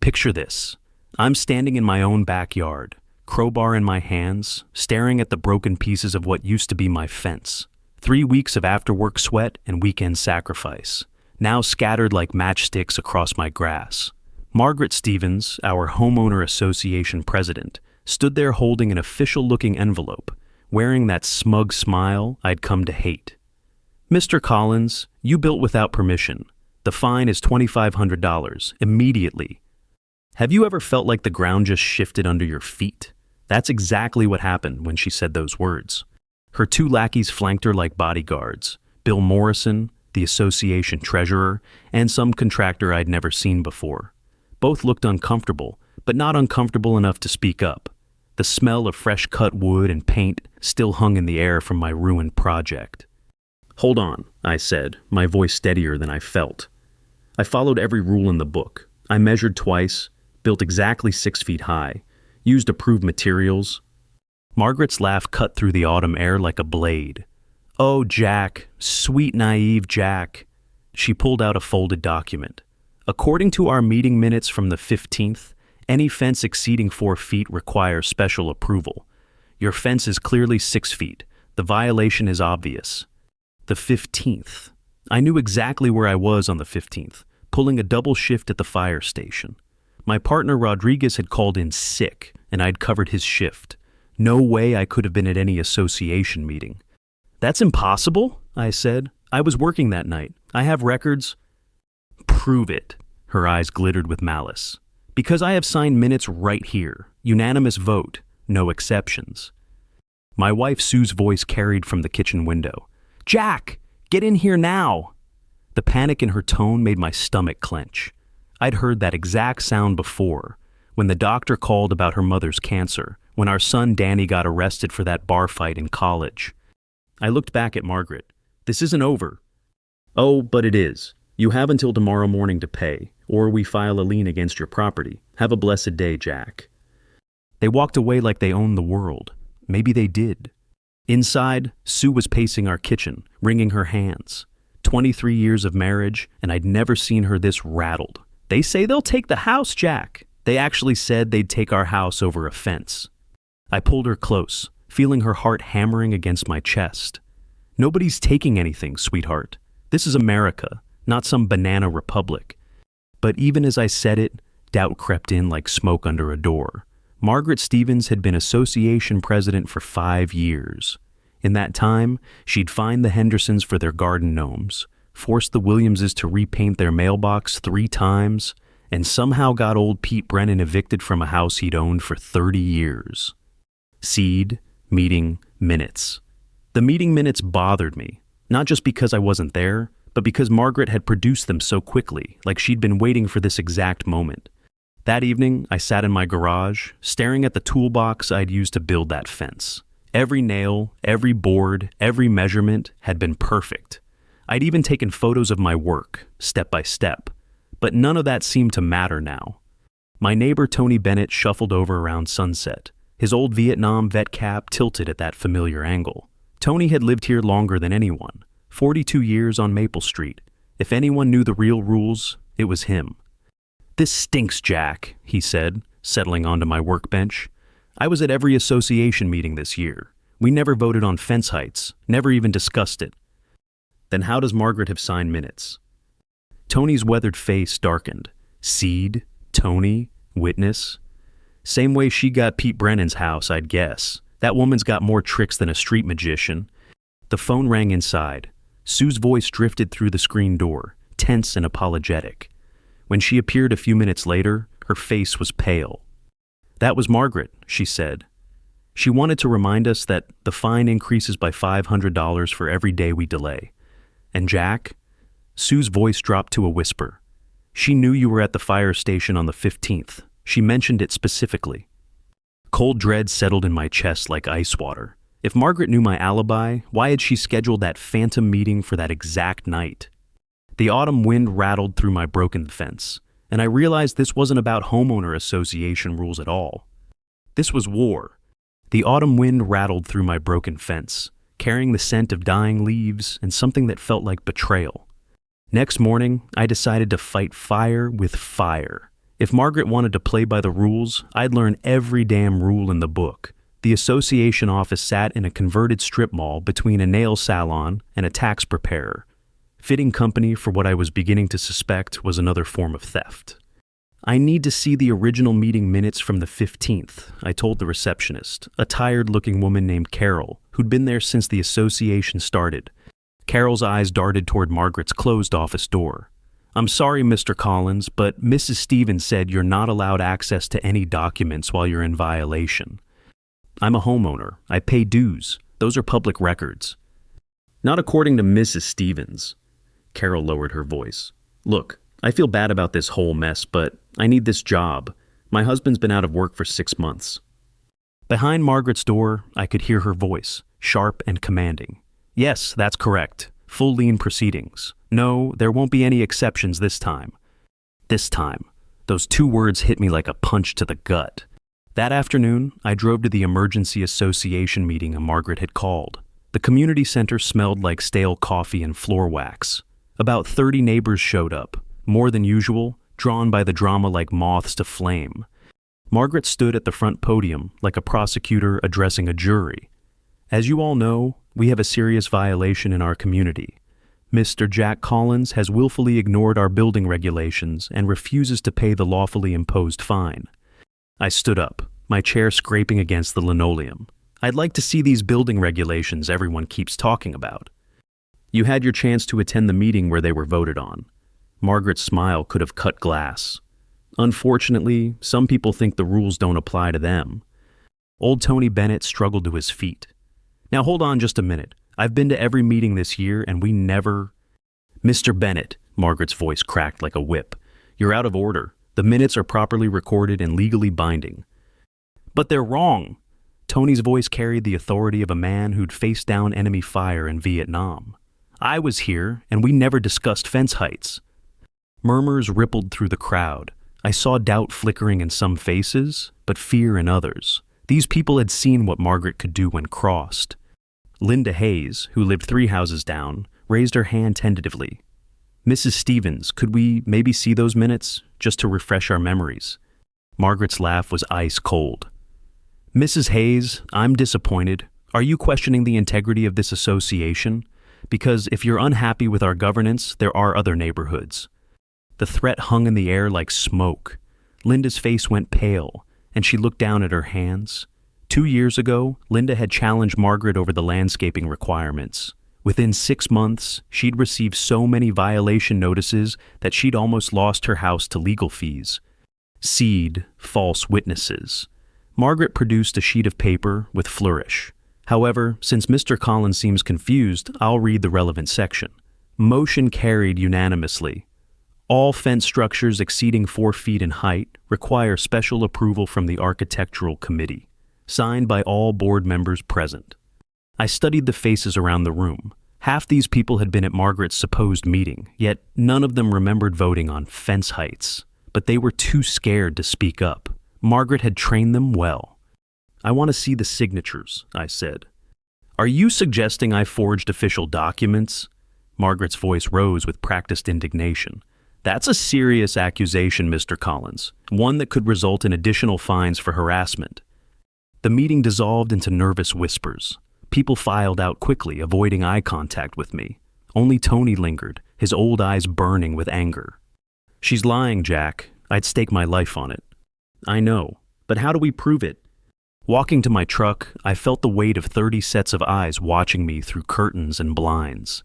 Picture this. I'm standing in my own backyard, crowbar in my hands, staring at the broken pieces of what used to be my fence. 3 weeks of after-work sweat and weekend sacrifice, now scattered like matchsticks across my grass. Margaret Stevens, our homeowner association president, stood there holding an official-looking envelope, wearing that smug smile I'd come to hate. "Mr. Collins, you built without permission. The fine is $2,500, immediately." Have you ever felt like the ground just shifted under your feet? That's exactly what happened when she said those words. Her 2 lackeys flanked her like bodyguards, Bill Morrison, the association treasurer, and some contractor I'd never seen before. Both looked uncomfortable, but not uncomfortable enough to speak up. The smell of fresh cut wood and paint still hung in the air from my ruined project. "Hold on," I said, my voice steadier than I felt. I followed every rule in the book. I measured twice, built exactly 6 feet high, used approved materials. Margaret's laugh cut through the autumn air like a blade. "Oh, Jack, sweet naive Jack." She pulled out a folded document. "According to our meeting minutes from the 15th, any fence exceeding 4 feet requires special approval. Your fence is clearly 6 feet. The violation is obvious." The 15th. I knew exactly where I was on the 15th, pulling a double shift at the fire station. My partner Rodriguez had called in sick, and I'd covered his shift. No way I could have been at any association meeting. "That's impossible," I said. "I was working that night. I have records." "Prove it." Her eyes glittered with malice. "Because I have signed minutes right here. Unanimous vote. No exceptions." My wife Sue's voice carried from the kitchen window. "Jack, get in here now." The panic in her tone made my stomach clench. I'd heard that exact sound before, when the doctor called about her mother's cancer, when our son Danny got arrested for that bar fight in college. I looked back at Margaret. "This isn't over." "Oh, but it is. You have until tomorrow morning to pay, or we file a lien against your property. Have a blessed day, Jack." They walked away like they owned the world. Maybe they did. Inside, Sue was pacing our kitchen, wringing her hands. 23 years of marriage, and I'd never seen her this rattled. "They say they'll take the house, Jack." They actually said they'd take our house over a fence. I pulled her close, feeling her heart hammering against my chest. "Nobody's taking anything, sweetheart. This is America, not some banana republic." But even as I said it, doubt crept in like smoke under a door. Margaret Stevens had been association president for 5 years. In that time, she'd fined the Hendersons for their garden gnomes, forced the Williamses to repaint their mailbox 3 times, and somehow got old Pete Brennan evicted from a house he'd owned for 30 years. Seed, meeting, minutes. The meeting minutes bothered me, not just because I wasn't there, but because Margaret had produced them so quickly, like she'd been waiting for this exact moment. That evening, I sat in my garage, staring at the toolbox I'd used to build that fence. Every nail, every board, every measurement had been perfect. I'd even taken photos of my work, step by step. But none of that seemed to matter now. My neighbor Tony Bennett shuffled over around sunset, his old Vietnam vet cap tilted at that familiar angle. Tony had lived here longer than anyone, 42 years on Maple Street. If anyone knew the real rules, it was him. "This stinks, Jack," he said, settling onto my workbench. "I was at every association meeting this year. We never voted on fence heights, never even discussed it." "Then how does Margaret have signed minutes?" Tony's weathered face darkened. Seed, Tony, witness. Same way she got Pete Brennan's house, I'd guess. That woman's got more tricks than a street magician. The phone rang inside. Sue's voice drifted through the screen door, tense and apologetic. When she appeared a few minutes later, her face was pale. "That was Margaret," she said. She wanted to remind us that the fine increases by $500 for every day we delay. "And Jack?" Sue's voice dropped to a whisper. "She knew you were at the fire station on the 15th. She mentioned it specifically." Cold dread settled in my chest like ice water. If Margaret knew my alibi, why had she scheduled that phantom meeting for that exact night? The autumn wind rattled through my broken fence, and I realized this wasn't about homeowner association rules at all. This was war. The autumn wind rattled through my broken fence, carrying the scent of dying leaves and something that felt like betrayal. Next morning, I decided to fight fire with fire. If Margaret wanted to play by the rules, I'd learn every damn rule in the book. The association office sat in a converted strip mall between a nail salon and a tax preparer. Fitting company for what I was beginning to suspect was another form of theft. I need to see the original meeting minutes from the 15th, I told the receptionist, a tired-looking woman named Carol, who'd been there since the association started. Carol's eyes darted toward Margaret's closed office door. I'm sorry, Mr. Collins, but Mrs. Stevens said you're not allowed access to any documents while you're in violation. I'm a homeowner. I pay dues. Those are public records. Not according to Mrs. Stevens. Carol lowered her voice. Look, I feel bad about this whole mess, but I need this job. My husband's been out of work for 6 months. Behind Margaret's door, I could hear her voice, sharp and commanding. Yes, that's correct. Full lien proceedings. No, there won't be any exceptions this time. This time. Those 2 words hit me like a punch to the gut. That afternoon, I drove to the emergency association meeting Margaret had called. The community center smelled like stale coffee and floor wax. About 30 neighbors showed up, more than usual, drawn by the drama like moths to flame. Margaret stood at the front podium like a prosecutor addressing a jury. As you all know, we have a serious violation in our community. Mr. Jack Collins has willfully ignored our building regulations and refuses to pay the lawfully imposed fine. I stood up, my chair scraping against the linoleum. I'd like to see these building regulations everyone keeps talking about. You had your chance to attend the meeting where they were voted on. Margaret's smile could have cut glass. Unfortunately, some people think the rules don't apply to them. Old Tony Bennett struggled to his feet. Now hold on just a minute. I've been to every meeting this year and we never... Mr. Bennett, Margaret's voice cracked like a whip. You're out of order. The minutes are properly recorded and legally binding. But they're wrong. Tony's voice carried the authority of a man who'd faced down enemy fire in Vietnam. I was here and we never discussed fence heights. Murmurs rippled through the crowd. I saw doubt flickering in some faces, but fear in others. These people had seen what Margaret could do when crossed. Linda Hayes, who lived 3 houses down, raised her hand tentatively. Mrs. Stevens, could we maybe see those minutes, just to refresh our memories? Margaret's laugh was ice cold. Mrs. Hayes, I'm disappointed. Are you questioning the integrity of this association? Because if you're unhappy with our governance, there are other neighborhoods. The threat hung in the air like smoke. Linda's face went pale, and she looked down at her hands. 2 years ago, Linda had challenged Margaret over the landscaping requirements. Within 6 months, she'd received so many violation notices that she'd almost lost her house to legal fees. Seed, false witnesses. Margaret produced a sheet of paper with flourish. However, since Mr. Collins seems confused, I'll read the relevant section. Motion carried unanimously. All fence structures exceeding 4 feet in height require special approval from the Architectural Committee. Signed by all board members present. I studied the faces around the room. Half these people had been at Margaret's supposed meeting, yet none of them remembered voting on fence heights. But they were too scared to speak up. Margaret had trained them well. I want to see the signatures, I said. Are you suggesting I forged official documents? Margaret's voice rose with practiced indignation. That's a serious accusation, Mr. Collins, one that could result in additional fines for harassment. The meeting dissolved into nervous whispers. People filed out quickly, avoiding eye contact with me. Only Tony lingered, his old eyes burning with anger. She's lying, Jack. I'd stake my life on it. I know, but how do we prove it? Walking to my truck, I felt the weight of 30 sets of eyes watching me through curtains and blinds.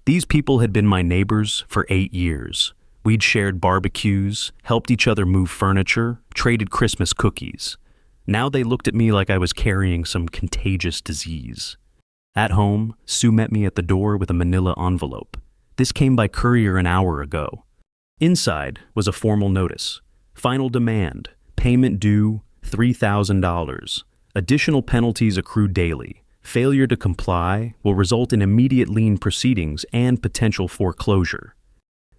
These people had been my neighbors for 8 years. We'd shared barbecues, helped each other move furniture, traded Christmas cookies. Now they looked at me like I was carrying some contagious disease. At home, Sue met me at the door with a manila envelope. This came by courier an hour ago. Inside was a formal notice. Final demand, payment due, $3,000. Additional penalties accrue daily. Failure to comply will result in immediate lien proceedings and potential foreclosure.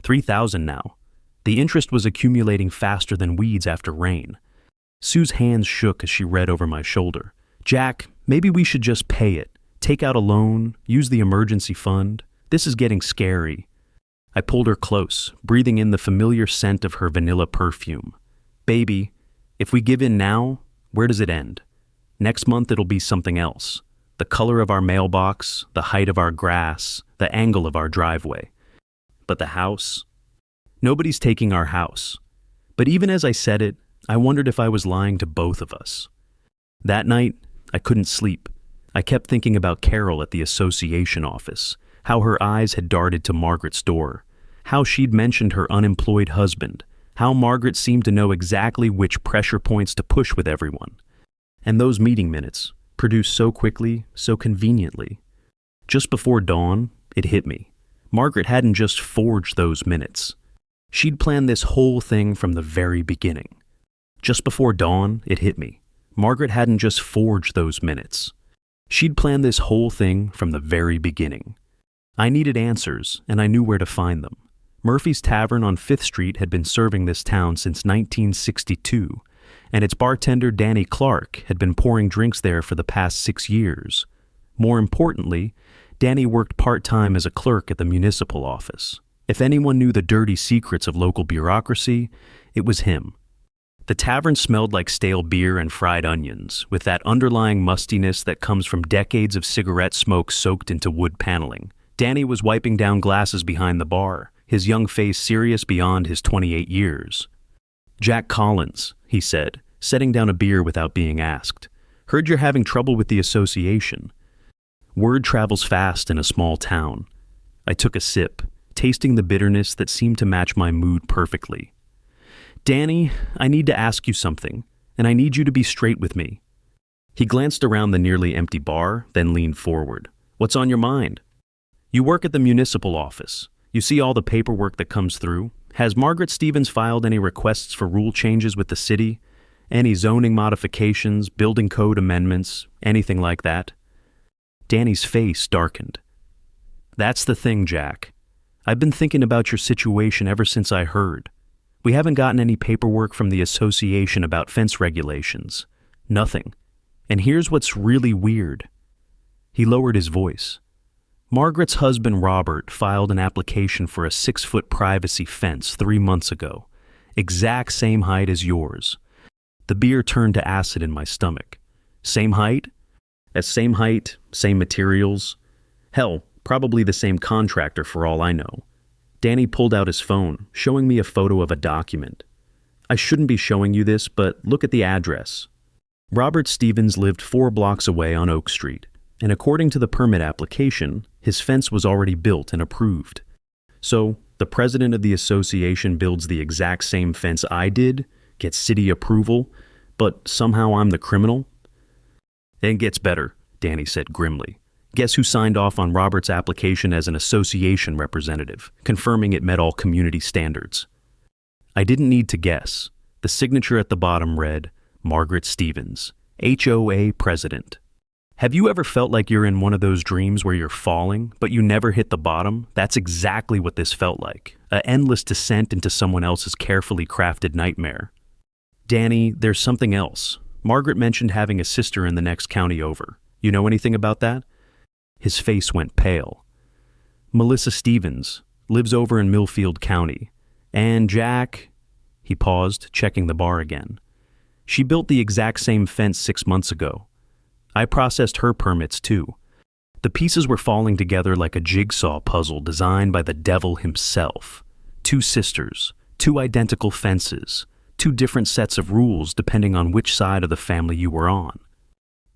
$3,000 now. The interest was accumulating faster than weeds after rain. Sue's hands shook as she read over my shoulder. Jack, maybe we should just pay it. Take out a loan, use the emergency fund. This is getting scary. I pulled her close, breathing in the familiar scent of her vanilla perfume. Baby, if we give in now, where does it end? Next month it'll be something else. The color of our mailbox, the height of our grass, the angle of our driveway. But the house? Nobody's taking our house. But even as I said it, I wondered if I was lying to both of us. That night, I couldn't sleep. I kept thinking about Carol at the association office, how her eyes had darted to Margaret's door, how she'd mentioned her unemployed husband, how Margaret seemed to know exactly which pressure points to push with everyone. And those meeting minutes, produced so quickly, so conveniently. Just before dawn, it hit me. Margaret hadn't just forged those minutes. She'd planned this whole thing from the very beginning. Just before dawn, it hit me. Margaret hadn't just forged those minutes. She'd planned this whole thing from the very beginning. I needed answers, and I knew where to find them. Murphy's Tavern on 5th Street had been serving this town since 1962, and its bartender Danny Clark had been pouring drinks there for the past 6 years. More importantly, Danny worked part-time as a clerk at the municipal office. If anyone knew the dirty secrets of local bureaucracy, it was him. The tavern smelled like stale beer and fried onions, with that underlying mustiness that comes from decades of cigarette smoke soaked into wood paneling. Danny was wiping down glasses behind the bar, his young face serious beyond his 28 years. "Jack Collins," he said, setting down a beer without being asked. "Heard you're having trouble with the association." Word travels fast in a small town. I took a sip, tasting the bitterness that seemed to match my mood perfectly. "Danny, I need to ask you something, and I need you to be straight with me." He glanced around the nearly empty bar, then leaned forward. "What's on your mind?" "You work at the municipal office. You see all the paperwork that comes through. Has Margaret Stevens filed any requests for rule changes with the city? Any zoning modifications, building code amendments, anything like that?" Danny's face darkened. "That's the thing, Jack. I've been thinking about your situation ever since I heard. We haven't gotten any paperwork from the association about fence regulations. Nothing. And here's what's really weird." He lowered his voice. "Margaret's husband, Robert, filed an application for a 6-foot privacy fence 3 months ago. Exact same height as yours." The beer turned to acid in my stomach. "Same height? Same height, same materials. Hell, probably the same contractor for all I know." Danny pulled out his phone, showing me a photo of a document. "I shouldn't be showing you this, but look at the address." Robert Stevens lived 4 blocks away on Oak Street, and according to the permit application, his fence was already built and approved. So, the president of the association builds the exact same fence I did, gets city approval, but somehow I'm the criminal? "It gets better," Danny said grimly. "Guess who signed off on Robert's application as an association representative, confirming it met all community standards?" I didn't need to guess. The signature at the bottom read, "Margaret Stevens, HOA President." Have you ever felt like you're in one of those dreams where you're falling, but you never hit the bottom? That's exactly what this felt like. An endless descent into someone else's carefully crafted nightmare. "Danny, there's something else. Margaret mentioned having a sister in the next county over. You know anything about that?" His face went pale. "Melissa Stevens, lives over in Millfield County. And Jack..." He paused, checking the bar again. "She built the exact same fence 6 months ago. I processed her permits too. The pieces were falling together like a jigsaw puzzle designed by the devil himself. 2 sisters, 2 identical fences, 2 different sets of rules depending on which side of the family you were on.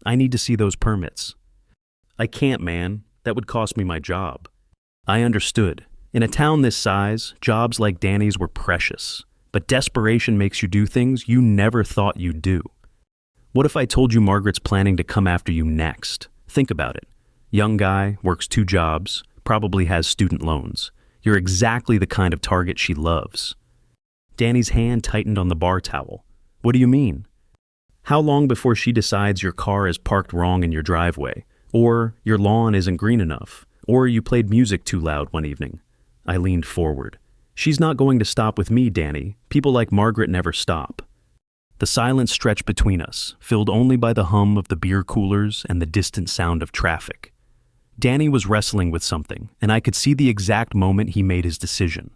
I need to see those permits." "I can't, man. That would cost me my job." I understood. In a town this size, jobs like Danny's were precious. But desperation makes you do things you never thought you'd do. What if I told you Margaret's planning to come after you next? Think about it. Young guy, works 2 jobs, probably has student loans. You're exactly the kind of target she loves. Danny's hand tightened on the bar towel. "What do you mean?" "How long before she decides your car is parked wrong in your driveway? Or your lawn isn't green enough? Or you played music too loud one evening?" I leaned forward. "She's not going to stop with me, Danny. People like Margaret never stop." The silence stretched between us, filled only by the hum of the beer coolers and the distant sound of traffic. Danny was wrestling with something, and I could see the exact moment he made his decision.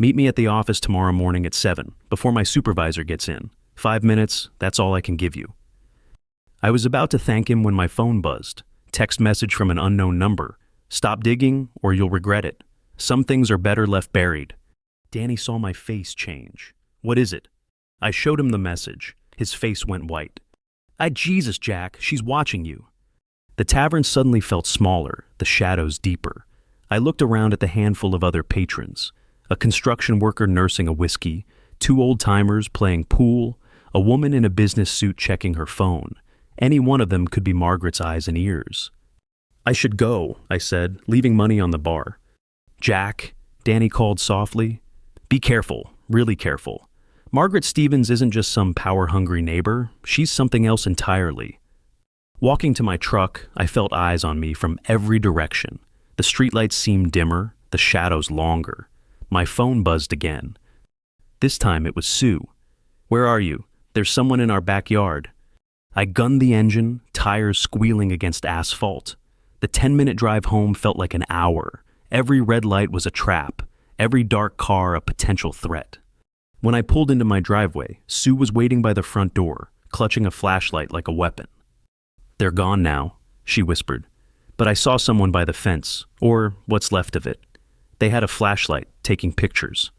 Meet me at the office tomorrow morning at 7, before my supervisor gets in. 5 minutes, that's all I can give you. I was about to thank him when my phone buzzed. Text message from an unknown number. Stop digging or you'll regret it. Some things are better left buried. Danny saw my face change. What is it? I showed him the message. His face went white. Jesus, Jack, she's watching you. The tavern suddenly felt smaller, the shadows deeper. I looked around at the handful of other patrons. A construction worker nursing a whiskey, 2 old-timers playing pool, a woman in a business suit checking her phone. Any one of them could be Margaret's eyes and ears. I should go, I said, leaving money on the bar. Jack, Danny called softly. Be careful, really careful. Margaret Stevens isn't just some power-hungry neighbor, she's something else entirely. Walking to my truck, I felt eyes on me from every direction. The streetlights seemed dimmer, the shadows longer. My phone buzzed again. This time it was Sue. Where are you? There's someone in our backyard. I gunned the engine, tires squealing against asphalt. The 10-minute drive home felt like an hour. Every red light was a trap, every dark car a potential threat. When I pulled into my driveway, Sue was waiting by the front door, clutching a flashlight like a weapon. They're gone now, she whispered. But I saw someone by the fence, or what's left of it. They had a flashlight, taking pictures.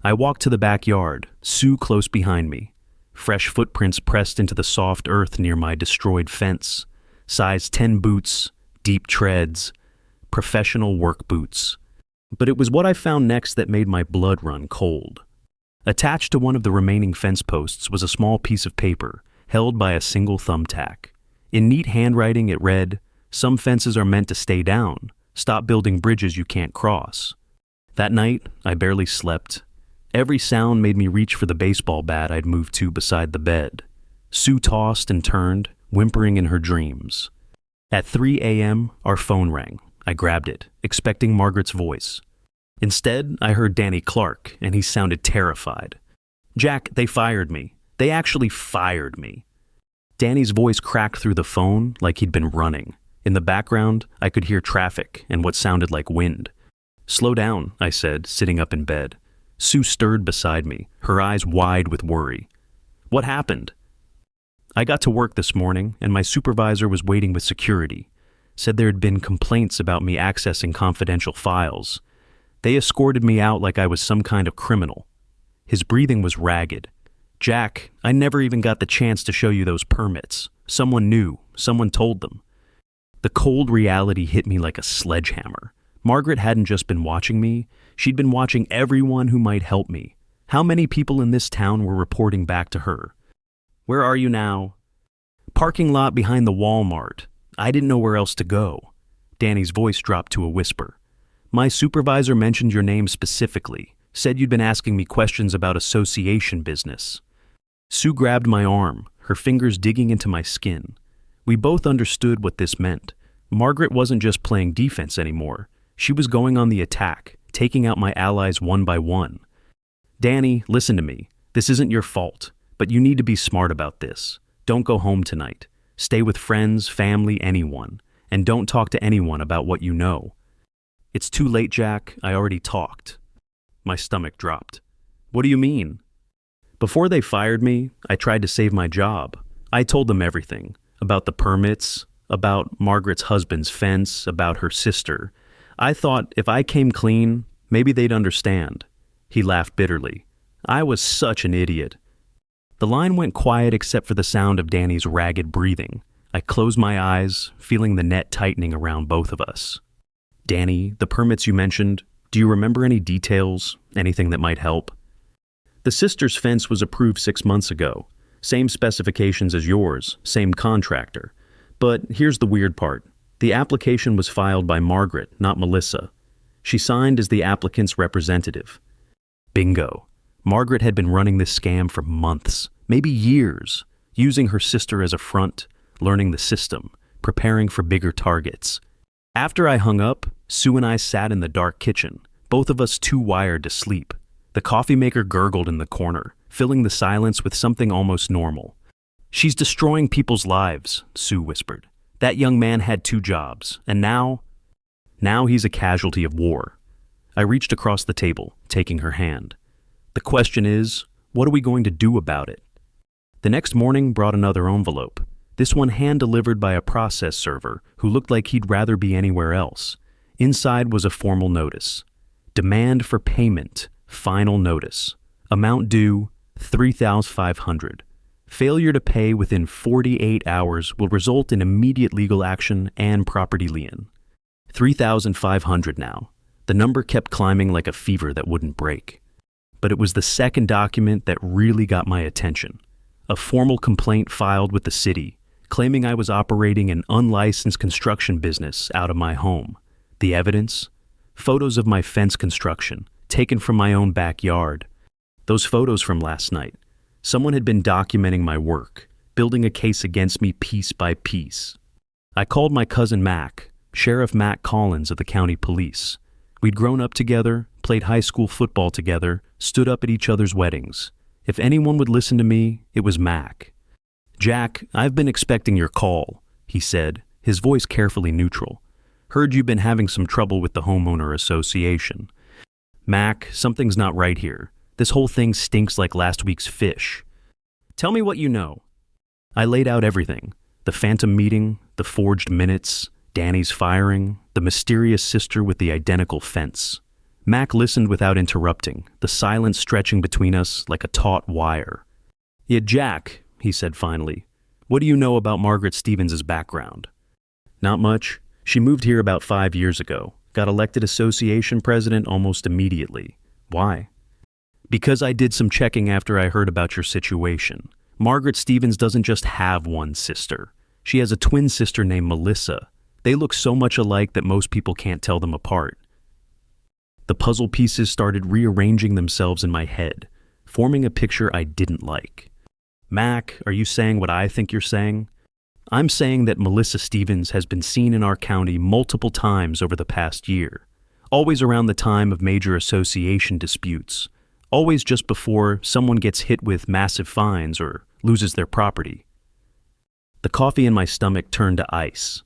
I walked to the backyard, Sue close behind me. Fresh footprints pressed into the soft earth near my destroyed fence. Size 10 boots, deep treads, professional work boots. But it was what I found next that made my blood run cold. Attached to one of the remaining fence posts was a small piece of paper, held by a single thumbtack. In neat handwriting it read, "Some fences are meant to stay down. Stop building bridges you can't cross." That night, I barely slept. Every sound made me reach for the baseball bat I'd moved to beside the bed. Sue tossed and turned, whimpering in her dreams. At 3 a.m., our phone rang. I grabbed it, expecting Margaret's voice. Instead, I heard Danny Clark, and he sounded terrified. Jack, they fired me. They actually fired me. Danny's voice cracked through the phone like he'd been running. In the background, I could hear traffic and what sounded like wind. Slow down, I said, sitting up in bed. Sue stirred beside me, her eyes wide with worry. What happened? I got to work this morning, and my supervisor was waiting with security. Said there had been complaints about me accessing confidential files. They escorted me out like I was some kind of criminal. His breathing was ragged. Jack, I never even got the chance to show you those permits. Someone knew. Someone told them. The cold reality hit me like a sledgehammer. Margaret hadn't just been watching me. She'd been watching everyone who might help me. How many people in this town were reporting back to her? Where are you now? Parking lot behind the Walmart. I didn't know where else to go. Danny's voice dropped to a whisper. My supervisor mentioned your name specifically. Said you'd been asking me questions about association business. Sue grabbed my arm, her fingers digging into my skin. We both understood what this meant. Margaret wasn't just playing defense anymore. She was going on the attack, taking out my allies one by one. Danny, listen to me. This isn't your fault, but you need to be smart about this. Don't go home tonight. Stay with friends, family, anyone. And don't talk to anyone about what you know. It's too late, Jack. I already talked. My stomach dropped. What do you mean? Before they fired me, I tried to save my job. I told them everything. About the permits, about Margaret's husband's fence, about her sister. I thought if I came clean, maybe they'd understand. He laughed bitterly. I was such an idiot. The line went quiet except for the sound of Danny's ragged breathing. I closed my eyes, feeling the net tightening around both of us. Danny, the permits you mentioned, do you remember any details, anything that might help? The sister's fence was approved 6 months ago. Same specifications as yours, same contractor. But here's the weird part. The application was filed by Margaret, not Melissa. She signed as the applicant's representative. Bingo. Margaret had been running this scam for months, maybe years, using her sister as a front, learning the system, preparing for bigger targets. After I hung up, Sue and I sat in the dark kitchen, both of us too wired to sleep. The coffee maker gurgled in the corner, filling the silence with something almost normal. She's destroying people's lives, Sue whispered. That young man had 2 jobs, and now he's a casualty of war. I reached across the table, taking her hand. The question is, what are we going to do about it? The next morning brought another envelope, this one hand-delivered by a process server who looked like he'd rather be anywhere else. Inside was a formal notice. Demand for payment, final notice. Amount due, $3,500. Failure to pay within 48 hours will result in immediate legal action and property lien. $3,500 now. The number kept climbing like a fever that wouldn't break. But it was the second document that really got my attention. A formal complaint filed with the city, claiming I was operating an unlicensed construction business out of my home. The evidence? Photos of my fence construction, taken from my own backyard. Those photos from last night. Someone had been documenting my work, building a case against me piece by piece. I called my cousin Mac, Sheriff Mac Collins of the county police. We'd grown up together, played high school football together, stood up at each other's weddings. If anyone would listen to me, it was Mac. "Jack, I've been expecting your call," he said, his voice carefully neutral. "Heard you've been having some trouble with the homeowner association." "Mac, something's not right here. This whole thing stinks like last week's fish." "Tell me what you know." I laid out everything. The phantom meeting, the forged minutes, Danny's firing, the mysterious sister with the identical fence. Mac listened without interrupting, the silence stretching between us like a taut wire. "Yeah, Jack," he said finally, "what do you know about Margaret Stevens' background?" "Not much. She moved here about 5 years ago, got elected association president almost immediately. Why?" "Because I did some checking after I heard about your situation. Margaret Stevens doesn't just have one sister. She has a twin sister named Melissa. They look so much alike that most people can't tell them apart." The puzzle pieces started rearranging themselves in my head, forming a picture I didn't like. "Mac, are you saying what I think you're saying?" "I'm saying that Melissa Stevens has been seen in our county multiple times over the past year, always around the time of major association disputes, always just before someone gets hit with massive fines or loses their property." The coffee in my stomach turned to ice.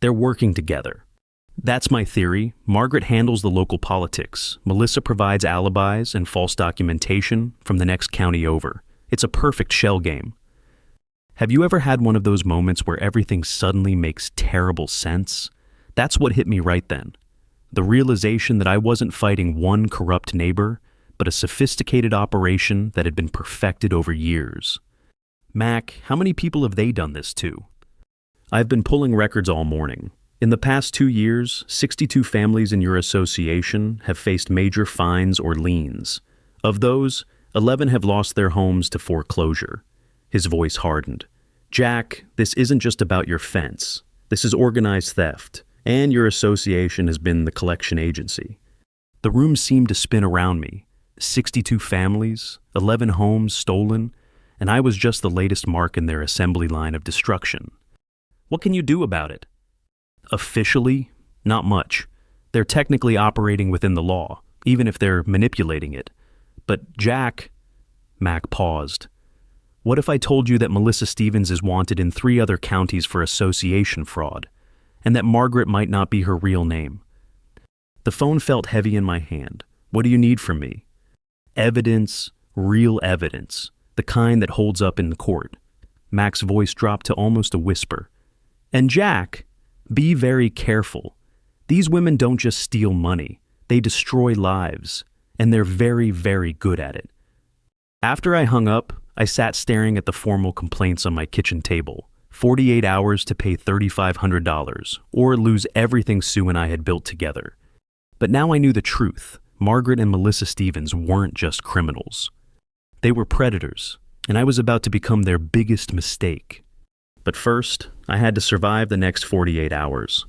They're working together. That's my theory. Margaret handles the local politics. Melissa provides alibis and false documentation from the next county over. It's a perfect shell game. Have you ever had one of those moments where everything suddenly makes terrible sense? That's what hit me right then. The realization that I wasn't fighting one corrupt neighbor, but a sophisticated operation that had been perfected over years. "Mac, how many people have they done this to?" "I've been pulling records all morning. In the past 2 years, 62 families in your association have faced major fines or liens. Of those, 11 have lost their homes to foreclosure." His voice hardened. "Jack, this isn't just about your fence. This is organized theft, and your association has been the collection agency." The room seemed to spin around me. 62 families, 11 homes stolen, and I was just the latest mark in their assembly line of destruction. "What can you do about it?" "Officially, not much. They're technically operating within the law, even if they're manipulating it. But Jack," Mac paused, "what if I told you that Melissa Stevens is wanted in 3 other counties for association fraud, and that Margaret might not be her real name?" The phone felt heavy in my hand. "What do you need from me?" "Evidence, real evidence, the kind that holds up in the court." Mac's voice dropped to almost a whisper. "And Jack, be very careful. These women don't just steal money, they destroy lives, and they're very, very good at it." After I hung up, I sat staring at the formal complaints on my kitchen table. 48 hours to pay $3,500, or lose everything Sue and I had built together. But now I knew the truth. Margaret and Melissa Stevens weren't just criminals. They were predators, and I was about to become their biggest mistake. But first, I had to survive the next 48 hours.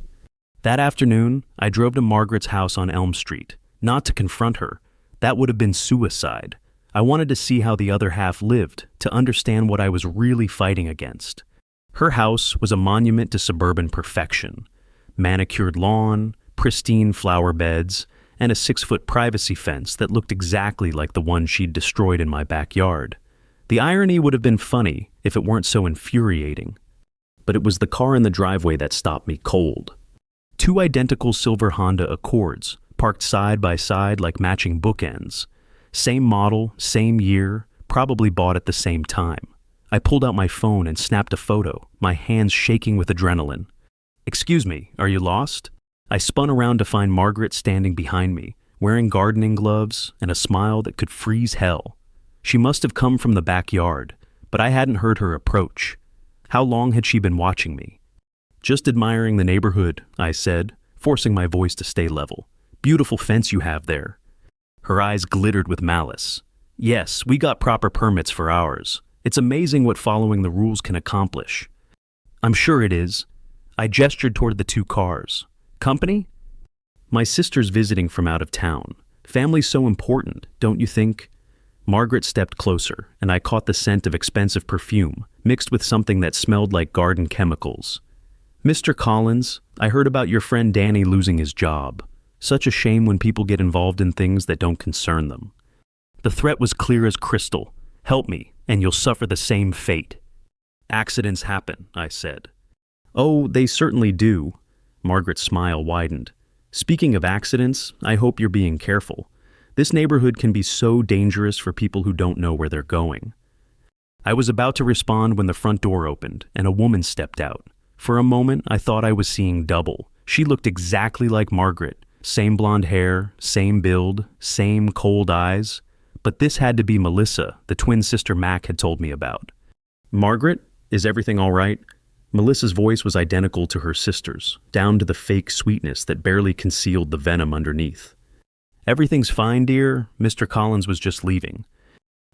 That afternoon, I drove to Margaret's house on Elm Street, not to confront her. That would have been suicide. I wanted to see how the other half lived, to understand what I was really fighting against. Her house was a monument to suburban perfection. Manicured lawn, pristine flower beds, and a 6-foot privacy fence that looked exactly like the one she'd destroyed in my backyard. The irony would have been funny if it weren't so infuriating. But it was the car in the driveway that stopped me cold. 2 identical silver Honda Accords, parked side by side like matching bookends. Same model, same year, probably bought at the same time. I pulled out my phone and snapped a photo, my hands shaking with adrenaline. "Excuse me, are you lost?" I spun around to find Margaret standing behind me, wearing gardening gloves and a smile that could freeze hell. She must have come from the backyard, but I hadn't heard her approach. How long had she been watching me? "Just admiring the neighborhood," I said, forcing my voice to stay level. "Beautiful fence you have there." Her eyes glittered with malice. "Yes, we got proper permits for ours. It's amazing what following the rules can accomplish." "I'm sure it is." I gestured toward the two cars. "Company?" "My sister's visiting from out of town. Family's so important, don't you think?" Margaret stepped closer, and I caught the scent of expensive perfume, mixed with something that smelled like garden chemicals. "Mr. Collins, I heard about your friend Danny losing his job. Such a shame when people get involved in things that don't concern them." The threat was clear as crystal. "Help me, and you'll suffer the same fate." "Accidents happen," I said. "Oh, they certainly do." Margaret's smile widened. "Speaking of accidents, I hope you're being careful. This neighborhood can be so dangerous for people who don't know where they're going." I was about to respond when the front door opened, and a woman stepped out. For a moment, I thought I was seeing double. She looked exactly like Margaret. Same blonde hair, same build, same cold eyes. But this had to be Melissa, the twin sister Mac had told me about. "Margaret, is everything all right?" Melissa's voice was identical to her sister's, down to the fake sweetness that barely concealed the venom underneath. "Everything's fine, dear. Mr. Collins was just leaving."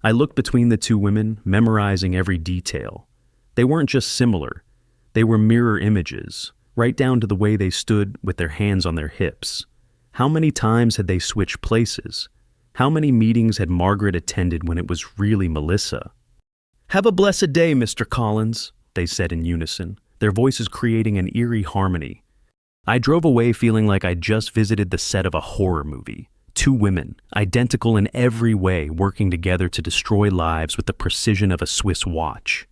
I looked between the two women, memorizing every detail. They weren't just similar. They were mirror images, right down to the way they stood with their hands on their hips. How many times had they switched places? How many meetings had Margaret attended when it was really Melissa? "Have a blessed day, Mr. Collins," they said in unison, their voices creating an eerie harmony. I drove away feeling like I'd just visited the set of a horror movie. Two women, identical in every way, working together to destroy lives with the precision of a Swiss watch.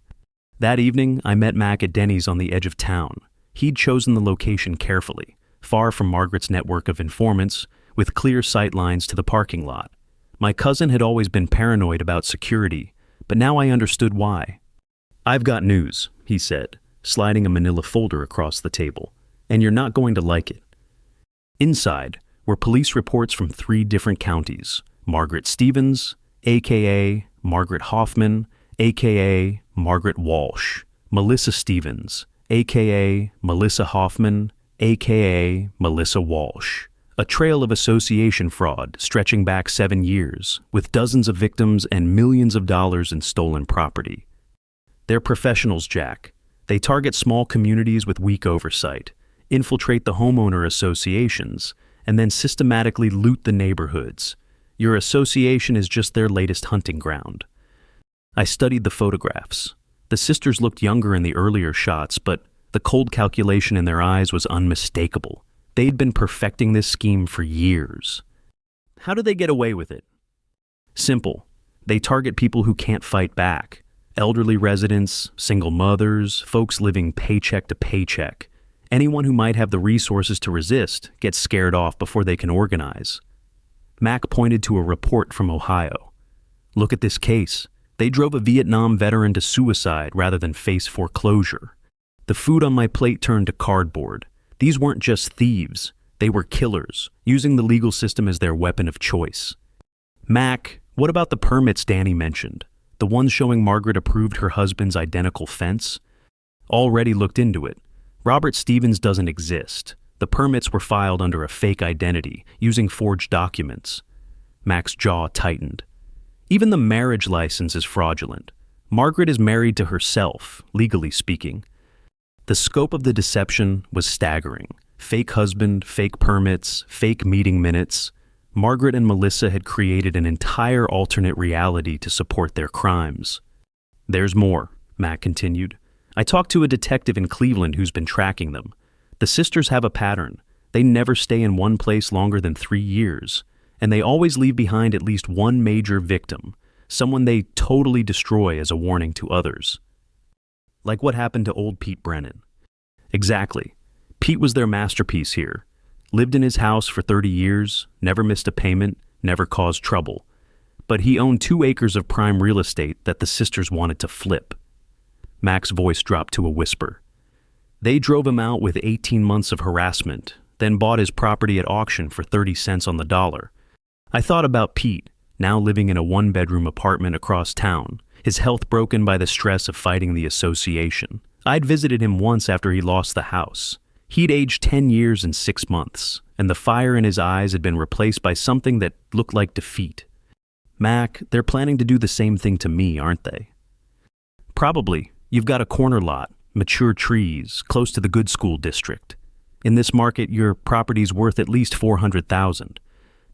That evening, I met Mac at Denny's on the edge of town. He'd chosen the location carefully, far from Margaret's network of informants, with clear sight lines to the parking lot. My cousin had always been paranoid about security, but now I understood why. "I've got news," he said, sliding a manila folder across the table, "and you're not going to like it." Inside were police reports from 3 different counties: Margaret Stevens, a.k.a. Margaret Hoffman, a.k.a. Margaret Walsh; Melissa Stevens, a.k.a. Melissa Hoffman, a.k.a. Melissa Walsh. A trail of association fraud stretching back 7 years, with dozens of victims and millions of dollars in stolen property. They're professionals, Jack. They target small communities with weak oversight, infiltrate the homeowner associations, and then systematically loot the neighborhoods. Your association is just their latest hunting ground. I studied the photographs. The sisters looked younger in the earlier shots, but the cold calculation in their eyes was unmistakable. They'd been perfecting this scheme for years. How do they get away with it? Simple. They target people who can't fight back. Elderly residents, single mothers, folks living paycheck to paycheck. Anyone who might have the resources to resist gets scared off before they can organize. Mac pointed to a report from Ohio. "Look at this case. They drove a Vietnam veteran to suicide rather than face foreclosure. The food on my plate turned to cardboard. These weren't just thieves. They were killers, using the legal system as their weapon of choice." "Mac, what about the permits Danny mentioned? The ones showing Margaret approved her husband's identical fence?" "Already looked into it. Robert Stevens doesn't exist. The permits were filed under a fake identity, using forged documents." Mac's jaw tightened. "Even the marriage license is fraudulent. Margaret is married to herself, legally speaking." The scope of the deception was staggering. Fake husband, fake permits, fake meeting minutes. Margaret and Melissa had created an entire alternate reality to support their crimes. "There's more," Mac continued. "I talked to a detective in Cleveland who's been tracking them. The sisters have a pattern. They never stay in one place longer than 3 years, and they always leave behind at least one major victim, someone they totally destroy as a warning to others." "Like what happened to old Pete Brennan." "Exactly. Pete was their masterpiece here. Lived in his house for 30 years, never missed a payment, never caused trouble. But he owned 2 acres of prime real estate that the sisters wanted to flip. Mac's voice dropped to a whisper. They drove him out with 18 months of harassment, then bought his property at auction for 30 cents on the dollar. I thought about Pete, now living in a 1-bedroom apartment across town, his health broken by the stress of fighting the association. I'd visited him once after he lost the house. He'd aged 10 years and 6 months, and the fire in his eyes had been replaced by something that looked like defeat. Mac, they're planning to do the same thing to me, aren't they? Probably. You've got a corner lot, mature trees, close to the good school district. In this market, your property's worth at least $400,000.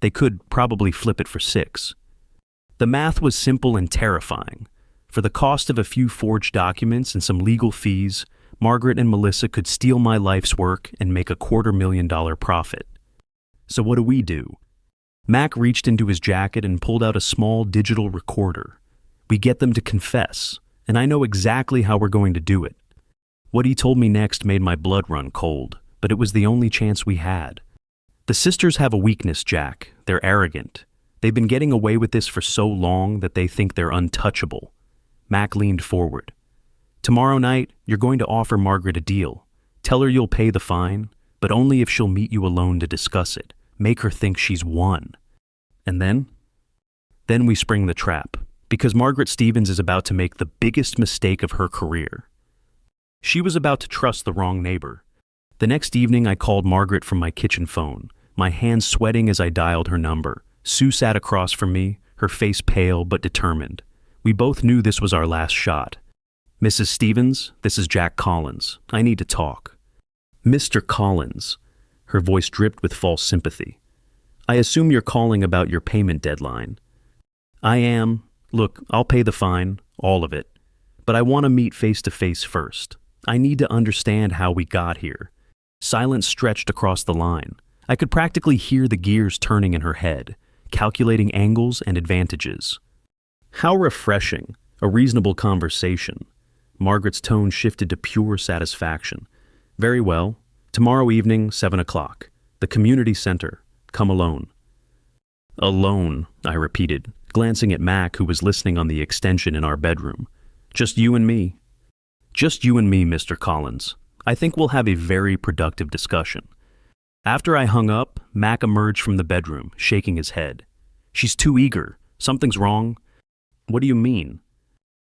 They could probably flip it for $6. The math was simple and terrifying. For the cost of a few forged documents and some legal fees, Margaret and Melissa could steal my life's work and make a $250,000 profit. So what do? Mac reached into his jacket and pulled out a small digital recorder. We get them to confess, and I know exactly how we're going to do it. What he told me next made my blood run cold, but it was the only chance we had. The sisters have a weakness, Jack. They're arrogant. They've been getting away with this for so long that they think they're untouchable. Mac leaned forward. Tomorrow night, you're going to offer Margaret a deal. Tell her you'll pay the fine, but only if she'll meet you alone to discuss it. Make her think she's won. And then? Then we spring the trap, because Margaret Stevens is about to make the biggest mistake of her career. She was about to trust the wrong neighbor. The next evening, I called Margaret from my kitchen phone, my hands sweating as I dialed her number. Sue sat across from me, her face pale but determined. We both knew this was our last shot. Mrs. Stevens, this is Jack Collins. I need to talk. Mr. Collins. Her voice dripped with false sympathy. I assume you're calling about your payment deadline. I am. Look, I'll pay the fine, all of it. But I want to meet face to face first. I need to understand how we got here. Silence stretched across the line. I could practically hear the gears turning in her head, calculating angles and advantages. How refreshing, a reasonable conversation. Margaret's tone shifted to pure satisfaction. Very well. Tomorrow evening, 7 o'clock. The community center. Come alone. Alone, I repeated, glancing at Mac, who was listening on the extension in our bedroom. Just you and me. Just you and me, Mr. Collins. I think we'll have a very productive discussion. After I hung up, Mac emerged from the bedroom, shaking his head. She's too eager. Something's wrong. What do you mean?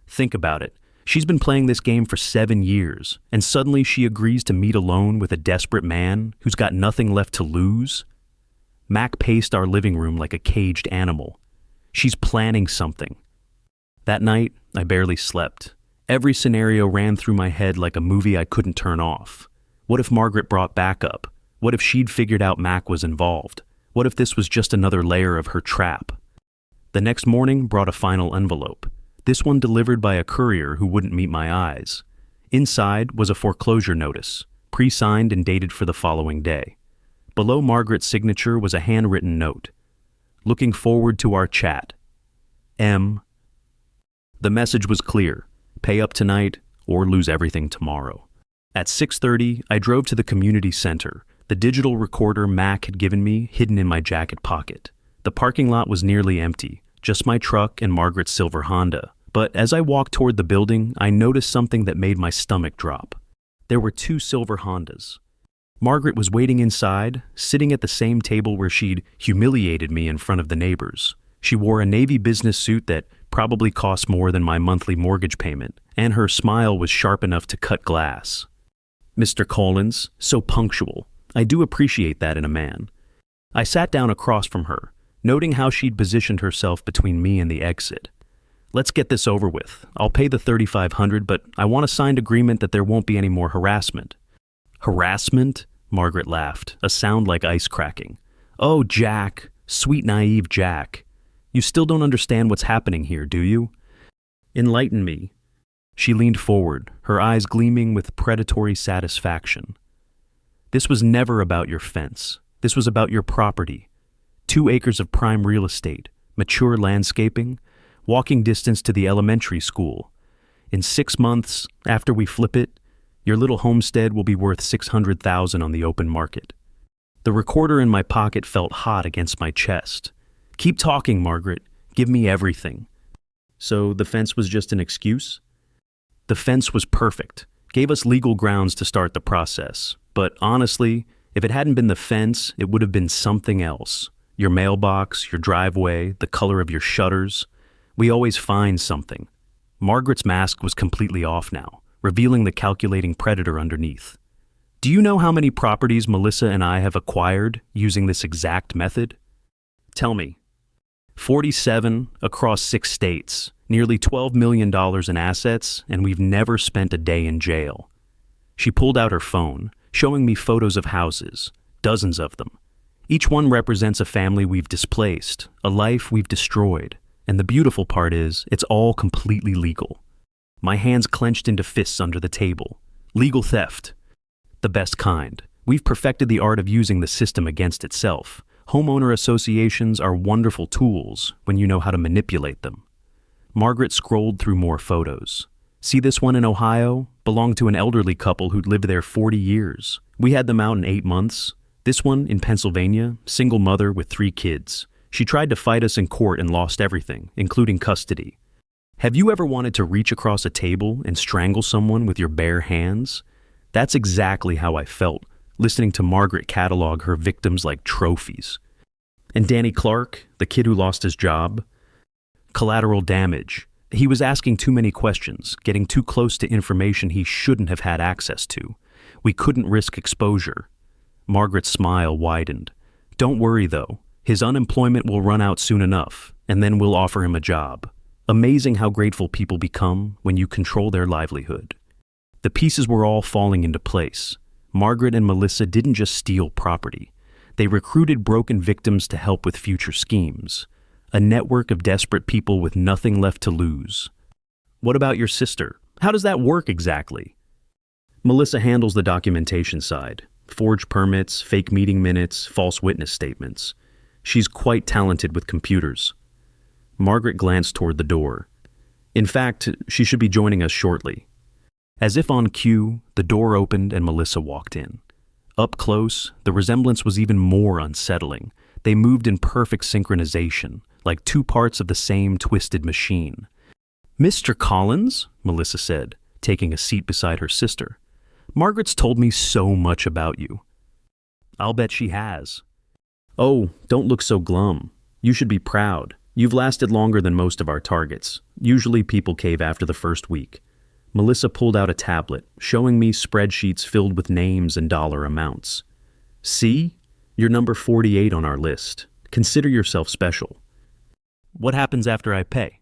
Think about it. She's been playing this game for 7 years, and suddenly she agrees to meet alone with a desperate man who's got nothing left to lose? Mac paced our living room like a caged animal. She's planning something. That night, I barely slept. Every scenario ran through my head like a movie I couldn't turn off. What if Margaret brought backup? What if she'd figured out Mac was involved? What if this was just another layer of her trap? The next morning brought a final envelope. This one delivered by a courier who wouldn't meet my eyes. Inside was a foreclosure notice, pre-signed and dated for the following day. Below Margaret's signature was a handwritten note. Looking forward to our chat. M. The message was clear. Pay up tonight or lose everything tomorrow. At 6:30, I drove to the community center, the digital recorder Mac had given me hidden in my jacket pocket. The parking lot was nearly empty, just my truck and Margaret's silver Honda. But as I walked toward the building, I noticed something that made my stomach drop. There were 2 silver Hondas. Margaret was waiting inside, sitting at the same table where she'd humiliated me in front of the neighbors. She wore a navy business suit that probably cost more than my monthly mortgage payment, and her smile was sharp enough to cut glass. Mr. Collins, so punctual. I do appreciate that in a man. I sat down across from her, noting how she'd positioned herself between me and the exit. Let's get this over with. I'll pay the $3,500, but I want a signed agreement that there won't be any more harassment. Harassment? Margaret laughed, a sound like ice cracking. Oh, Jack, sweet naive Jack. You still don't understand what's happening here, do you? Enlighten me. She leaned forward, her eyes gleaming with predatory satisfaction. This was never about your fence. This was about your property. 2 acres of prime real estate, mature landscaping, walking distance to the elementary school. In 6 months, after we flip it, your little homestead will be worth $600,000 on the open market. The recorder in my pocket felt hot against my chest. "Keep talking, Margaret. Give me everything." So the fence was just an excuse? The fence was perfect. Gave us legal grounds to start the process. But honestly, if it hadn't been the fence, it would have been something else. Your mailbox, your driveway, the color of your shutters. We always find something. Margaret's mask was completely off now, revealing the calculating predator underneath. Do you know how many properties Melissa and I have acquired using this exact method? Tell me. 47 across 6 states, nearly $12 million in assets, and we've never spent a day in jail. She pulled out her phone, showing me photos of houses, dozens of them. Each one represents a family we've displaced, a life we've destroyed, and the beautiful part is, it's all completely legal. My hands clenched into fists under the table. Legal theft. The best kind. We've perfected the art of using the system against itself. Homeowner associations are wonderful tools when you know how to manipulate them. Margaret scrolled through more photos. See this one in Ohio? Belonged to an elderly couple who'd lived there 40 years. We had them out in 8 months. This one in Pennsylvania, single mother with 3 kids. She tried to fight us in court and lost everything, including custody. Have you ever wanted to reach across a table and strangle someone with your bare hands? That's exactly how I felt, listening to Margaret catalog her victims like trophies. And Danny Clark, the kid who lost his job? Collateral damage. He was asking too many questions, getting too close to information he shouldn't have had access to. We couldn't risk exposure. Margaret's smile widened. Don't worry, though. His unemployment will run out soon enough, and then we'll offer him a job. Amazing how grateful people become when you control their livelihood. The pieces were all falling into place. Margaret and Melissa didn't just steal property. They recruited broken victims to help with future schemes. A network of desperate people with nothing left to lose. What about your sister? How does that work exactly? Melissa handles the documentation side. Forged permits, fake meeting minutes, false witness statements. She's quite talented with computers. Margaret glanced toward the door. In fact, she should be joining us shortly. As if on cue, the door opened and Melissa walked in. Up close, the resemblance was even more unsettling. They moved in perfect synchronization, like 2 parts of the same twisted machine. "Mr. Collins," Melissa said, taking a seat beside her sister. "Margaret's told me so much about you." "I'll bet she has." "Oh, don't look so glum. You should be proud. You've lasted longer than most of our targets. Usually people cave after the first week." Melissa pulled out a tablet, showing me spreadsheets filled with names and dollar amounts. "See? You're number 48 on our list. Consider yourself special." "What happens after I pay?"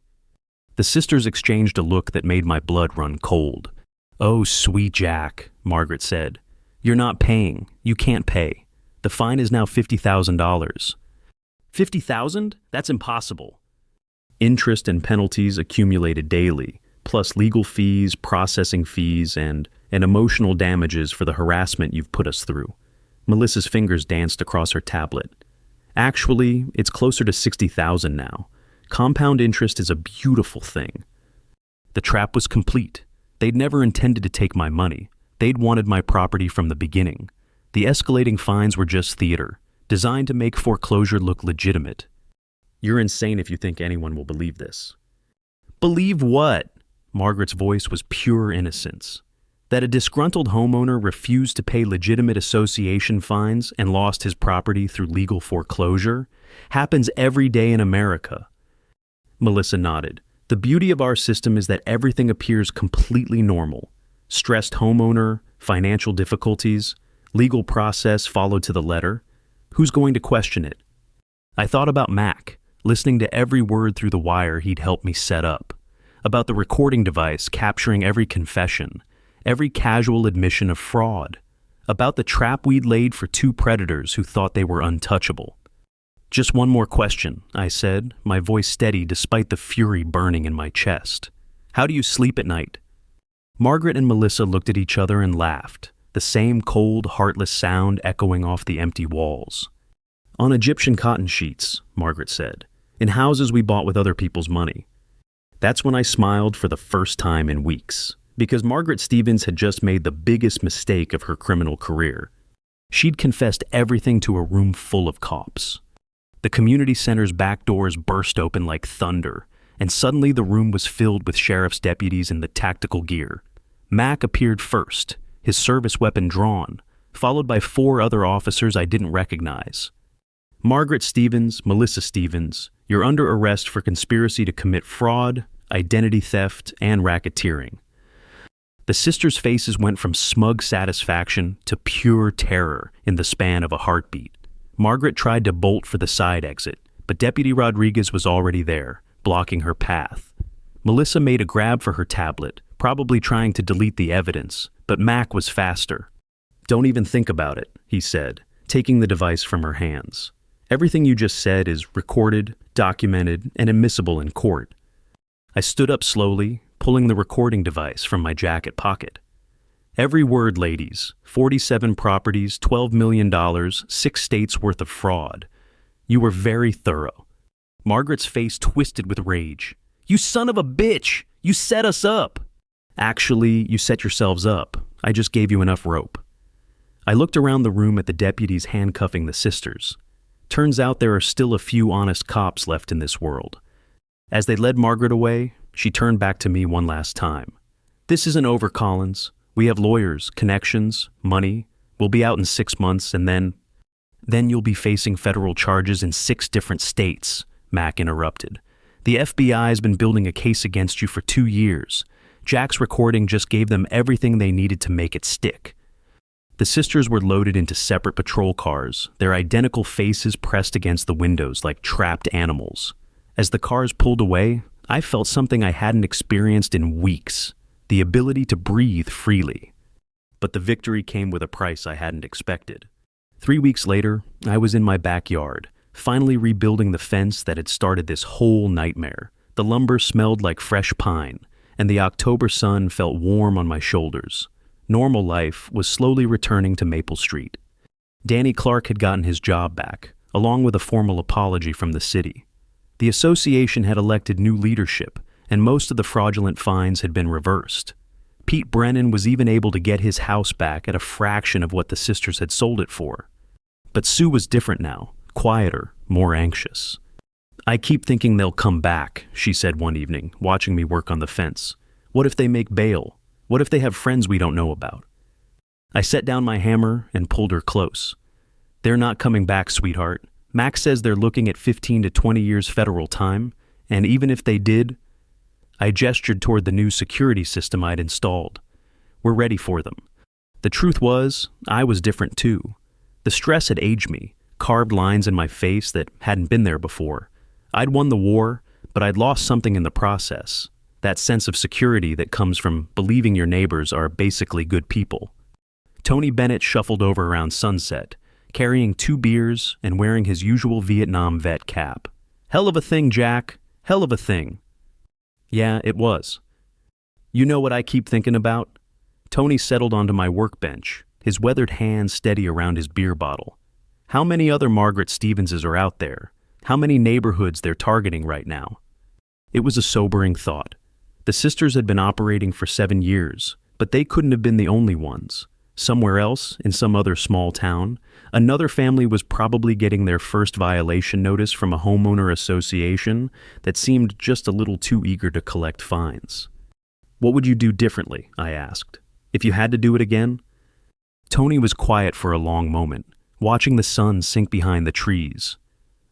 The sisters exchanged a look that made my blood run cold. "Oh, sweet Jack," Margaret said. "You're not paying. You can't pay. The fine is now $50,000. $50,000? That's impossible." Interest and penalties accumulated daily, plus legal fees, processing fees, and emotional damages for the harassment you've put us through. Melissa's fingers danced across her tablet. "Actually, it's closer to $60,000 now. Compound interest is a beautiful thing." The trap was complete. They'd never intended to take my money. They'd wanted my property from the beginning. The escalating fines were just theater, designed to make foreclosure look legitimate. "You're insane if you think anyone will believe this." "Believe what?" Margaret's voice was pure innocence. "That a disgruntled homeowner refused to pay legitimate association fines and lost his property through legal foreclosure happens every day in America." Melissa nodded. "The beauty of our system is that everything appears completely normal. Stressed homeowner, financial difficulties, legal process followed to the letter. Who's going to question it?" I thought about Mac, listening to every word through the wire he'd helped me set up. About the recording device capturing every confession, every casual admission of fraud. About the trap we'd laid for 2 predators who thought they were untouchable. "Just one more question," I said, my voice steady despite the fury burning in my chest. "How do you sleep at night?" Margaret and Melissa looked at each other and laughed, the same cold, heartless sound echoing off the empty walls. "On Egyptian cotton sheets," Margaret said, "in houses we bought with other people's money." That's when I smiled for the first time in weeks, because Margaret Stevens had just made the biggest mistake of her criminal career. She'd confessed everything to a room full of cops. The community center's back doors burst open like thunder, and suddenly the room was filled with sheriff's deputies in the tactical gear. Mac appeared first, his service weapon drawn, followed by 4 other officers I didn't recognize. "Margaret Stevens, Melissa Stevens, you're under arrest for conspiracy to commit fraud, identity theft, and racketeering." The sisters' faces went from smug satisfaction to pure terror in the span of a heartbeat. Margaret tried to bolt for the side exit, but Deputy Rodriguez was already there, blocking her path. Melissa made a grab for her tablet, probably trying to delete the evidence, but Mac was faster. "Don't even think about it," he said, taking the device from her hands. "Everything you just said is recorded, documented, and admissible in court." I stood up slowly, pulling the recording device from my jacket pocket. "Every word, ladies. 47 properties, $12 million, 6 states worth of fraud. You were very thorough." Margaret's face twisted with rage. "You son of a bitch! You set us up!" "Actually, you set yourselves up. I just gave you enough rope." I looked around the room at the deputies handcuffing the sisters. Turns out there are still a few honest cops left in this world. As they led Margaret away, she turned back to me one last time. "This isn't over, Collins. We have lawyers, connections, money. We'll be out in 6 months, and then you'll be facing federal charges in 6 different states," Mac interrupted. "The FBI has been building a case against you for 2 years. Jack's recording just gave them everything they needed to make it stick." The sisters were loaded into separate patrol cars, their identical faces pressed against the windows like trapped animals. As the cars pulled away, I felt something I hadn't experienced in weeks, the ability to breathe freely. But the victory came with a price I hadn't expected. 3 weeks later, I was in my backyard, finally rebuilding the fence that had started this whole nightmare. The lumber smelled like fresh pine, and the October sun felt warm on my shoulders. Normal life was slowly returning to Maple Street. Danny Clark had gotten his job back, along with a formal apology from the city. The association had elected new leadership, and most of the fraudulent fines had been reversed. Pete Brennan was even able to get his house back at a fraction of what the sisters had sold it for. But Sue was different now, quieter, more anxious. "I keep thinking they'll come back," she said one evening, watching me work on the fence. "What if they make bail? What if they have friends we don't know about?" I set down my hammer and pulled her close. "They're not coming back, sweetheart. Max says they're looking at 15 to 20 years federal time, and even if they did..." I gestured toward the new security system I'd installed. "We're ready for them." The truth was, I was different too. The stress had aged me, carved lines in my face that hadn't been there before. I'd won the war, but I'd lost something in the process. That sense of security that comes from believing your neighbors are basically good people. Tony Bennett shuffled over around sunset, carrying 2 beers and wearing his usual Vietnam vet cap. "Hell of a thing, Jack. Hell of a thing." Yeah, it was. "You know what I keep thinking about?" Tony settled onto my workbench, his weathered hand steady around his beer bottle. "How many other Margaret Stevenses are out there? How many neighborhoods they're targeting right now?" It was a sobering thought. The sisters had been operating for 7 years, but they couldn't have been the only ones. Somewhere else, in some other small town, another family was probably getting their first violation notice from a homeowner association that seemed just a little too eager to collect fines. "What would you do differently?" I asked. "If you had to do it again?" Tony was quiet for a long moment, watching the sun sink behind the trees.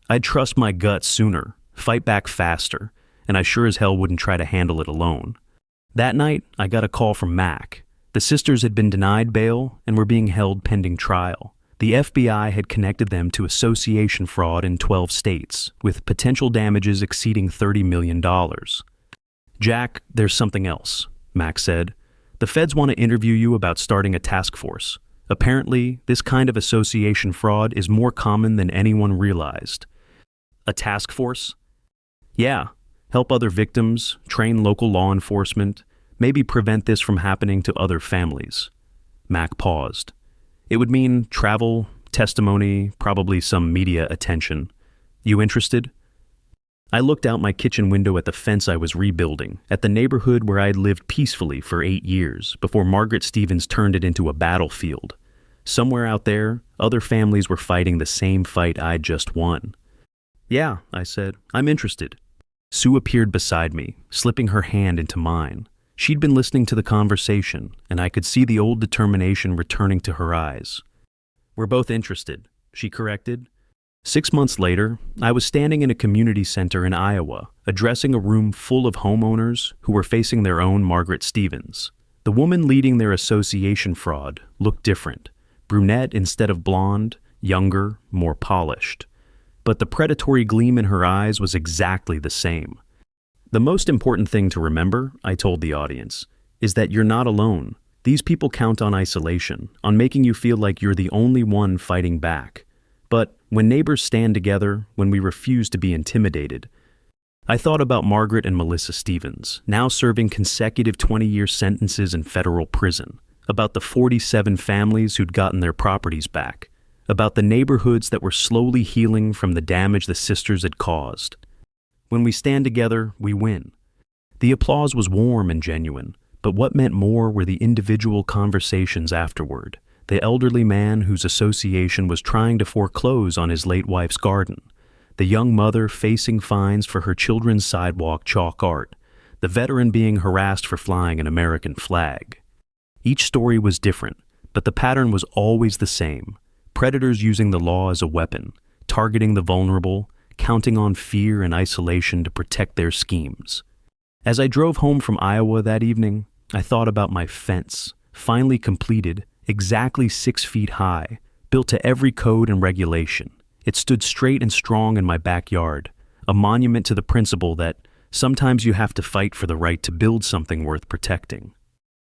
"I'd trust my gut sooner, fight back faster, and I sure as hell wouldn't try to handle it alone." That night, I got a call from Mac. The sisters had been denied bail and were being held pending trial. The FBI had connected them to association fraud in 12 states, with potential damages exceeding $30 million. "Jack, there's something else," Mac said. "The feds want to interview you about starting a task force. Apparently, this kind of association fraud is more common than anyone realized." "A task force?" "Yeah. Help other victims, train local law enforcement, maybe prevent this from happening to other families." Mac paused. "It would mean travel, testimony, probably some media attention. You interested?" I looked out my kitchen window at the fence I was rebuilding, at the neighborhood where I'd lived peacefully for 8 years before Margaret Stevens turned it into a battlefield. Somewhere out there, other families were fighting the same fight I'd just won. "Yeah," I said, "I'm interested." Sue appeared beside me, slipping her hand into mine. She'd been listening to the conversation, and I could see the old determination returning to her eyes. "We're both interested," she corrected. 6 months later, I was standing in a community center in Iowa, addressing a room full of homeowners who were facing their own Margaret Stevens. The woman leading their association fraud looked different. Brunette instead of blonde, younger, more polished. But the predatory gleam in her eyes was exactly the same. "The most important thing to remember," I told the audience, "is that you're not alone. These people count on isolation, on making you feel like you're the only one fighting back. But when neighbors stand together, when we refuse to be intimidated." I thought about Margaret and Melissa Stevens, now serving consecutive 20-year sentences in federal prison, about the 47 families who'd gotten their properties back, about the neighborhoods that were slowly healing from the damage the sisters had caused. When we stand together, we win. The applause was warm and genuine, but what meant more were the individual conversations afterward. The elderly man whose association was trying to foreclose on his late wife's garden, the young mother facing fines for her children's sidewalk chalk art, the veteran being harassed for flying an American flag. Each story was different, but the pattern was always the same. Predators using the law as a weapon, targeting the vulnerable, counting on fear and isolation to protect their schemes. As I drove home from Iowa that evening, I thought about my fence, finally completed, exactly 6 feet high, built to every code and regulation. It stood straight and strong in my backyard, a monument to the principle that sometimes you have to fight for the right to build something worth protecting.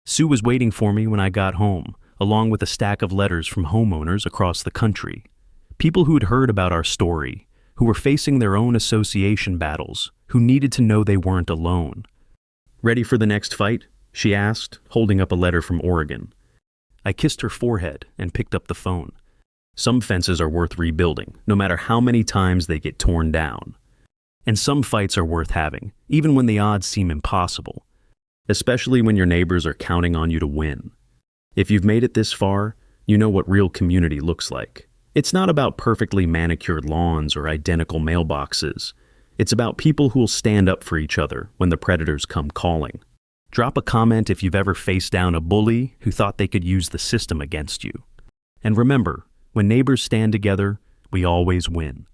Sue was waiting for me when I got home, along with a stack of letters from homeowners across the country. People who'd heard about our story, who were facing their own association battles, who needed to know they weren't alone. "Ready for the next fight?" she asked, holding up a letter from Oregon. I kissed her forehead and picked up the phone. Some fences are worth rebuilding, no matter how many times they get torn down. And some fights are worth having, even when the odds seem impossible, especially when your neighbors are counting on you to win. If you've made it this far, you know what real community looks like. It's not about perfectly manicured lawns or identical mailboxes. It's about people who'll stand up for each other when the predators come calling. Drop a comment if you've ever faced down a bully who thought they could use the system against you. And remember, when neighbors stand together, we always win.